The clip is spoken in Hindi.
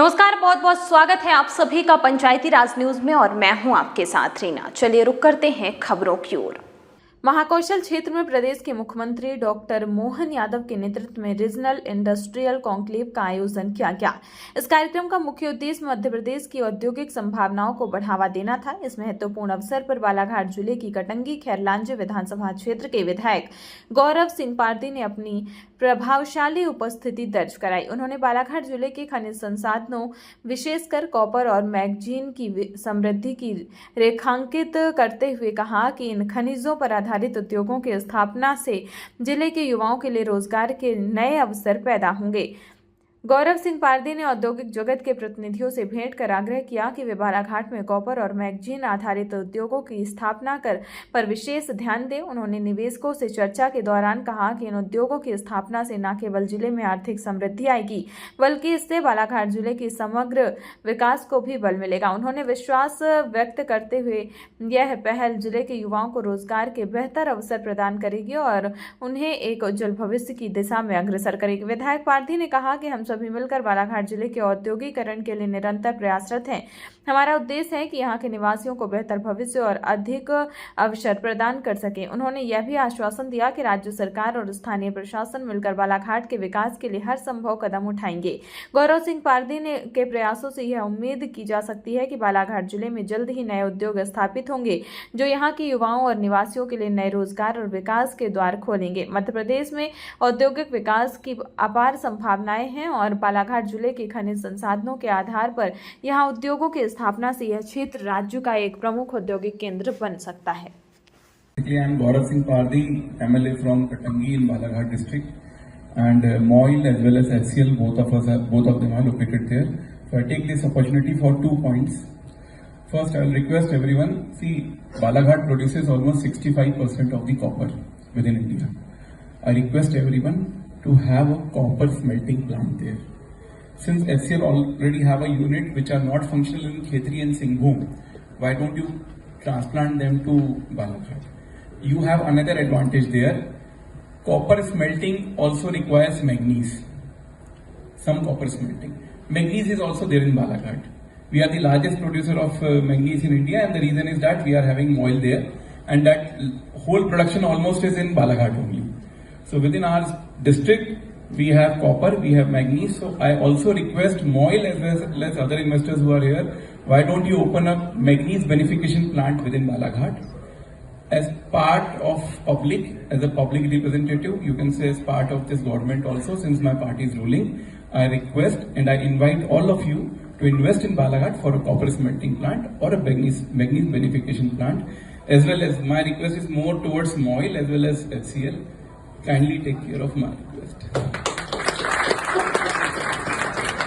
नमस्कार, बहुत बहुत स्वागत है आप सभी का पंचायती राज न्यूज में और मैं हूं आपके साथ रीना। चलिए रुक करते हैं खबरों की ओर। महाकौशल क्षेत्र में प्रदेश के मुख्यमंत्री डॉक्टर मोहन यादव के नेतृत्व में रीजनल इंडस्ट्रियल कॉन्क्लेव का आयोजन किया गया। इस कार्यक्रम का मुख्य उद्देश्य मध्य प्रदेश की औद्योगिक संभावनाओं को बढ़ावा देना था। इस महत्वपूर्ण अवसर पर बालाघाट जिले की कटंगी खैरलांजे विधानसभा क्षेत्र के विधायक गौरव सिंह पारदी ने अपनी प्रभावशाली उपस्थिति दर्ज कराई। उन्होंने बालाघाट जिले के खनिज संसाधनों विशेषकर कॉपर और मैग्नीज की समृद्धि की रेखांकित करते हुए कहा कि इन खनिजों पर आधारित उद्योगों की स्थापना से जिले के युवाओं के लिए रोजगार के नए अवसर पैदा होंगे। गौरव सिंह पारदी ने औद्योगिक जगत के प्रतिनिधियों से भेंट कर आग्रह किया कि वे बालाघाट में कॉपर और मैग्नीज आधारित उद्योगों की स्थापना पर विशेष ध्यान दें। उन्होंने निवेशकों से चर्चा के दौरान कहा कि इन उद्योगों की स्थापना से न केवल जिले में आर्थिक समृद्धि आएगी बल्कि इससे बालाघाट जिले की समग्र विकास को भी बल मिलेगा। उन्होंने विश्वास व्यक्त करते हुए यह पहल जिले के युवाओं को रोजगार के बेहतर अवसर प्रदान करेगी और उन्हें एक उज्जवल भविष्य की दिशा में अग्रसर करेगी। विधायक पारदी ने कहा कि हम सभी मिलकर बालाघाट जिले के औद्योगिकरण के लिए निरंतर प्रयासरत हैं। हमारा उद्देश्य है कि यहाँ के निवासियों को बेहतर भविष्य और अधिक अवसर प्रदान कर सके। उन्होंने यह भी आश्वासन दिया कि राज्य सरकार और स्थानीय प्रशासन मिलकर बालाघाट के विकास के लिए हर संभव कदम उठाएंगे। गौरव सिंह पारदी के प्रयासों से यह उम्मीद की जा सकती है कि बालाघाट जिले में जल्द ही नए उद्योग स्थापित होंगे जो यहाँ के युवाओं और निवासियों के लिए नए रोजगार और विकास के द्वार खोलेंगे। मध्य प्रदेश में औद्योगिक विकास की अपार संभावनाएं हैं और बालाघाट जिले के खनिज संसाधनों के आधार पर यहाँ उद्योगों की स्थापना से यह क्षेत्र राज्य का एक प्रमुख औद्योगिक केंद्र बन सकता है। I am Gaurav Singh Pardi, MLA from Katangi in Balaghat district, and MOIL as well as HCL, both of them are located there. So I take this opportunity for 2 points. First, I will request everyone. See, Balaghat produces almost 65% of the copper within India. I request everyone to have a copper smelting plant there. Since HCL already have a unit which are not functional in Khetri and Singhbhum, why don't you transplant them to Balaghat? You have another advantage there. Copper smelting also requires manganese. Some copper smelting. Manganese is also there in Balaghat. We are the largest producer of manganese in India, and the reason is that we are having MOIL there, and that whole production almost is in Balaghat only. So within our district, we have copper, we have manganese. So I also request MOIL as well as other investors who are here, why don't you open up manganese beneficiation plant within Balaghat? As part of public, as a public representative, you can say as part of this government also, since my party is ruling, I request and I invite all of you to invest in Balaghat for a copper smelting plant or a manganese beneficiation plant. As well as my request is more towards MOIL as well as HCL. Kindly take care of my request.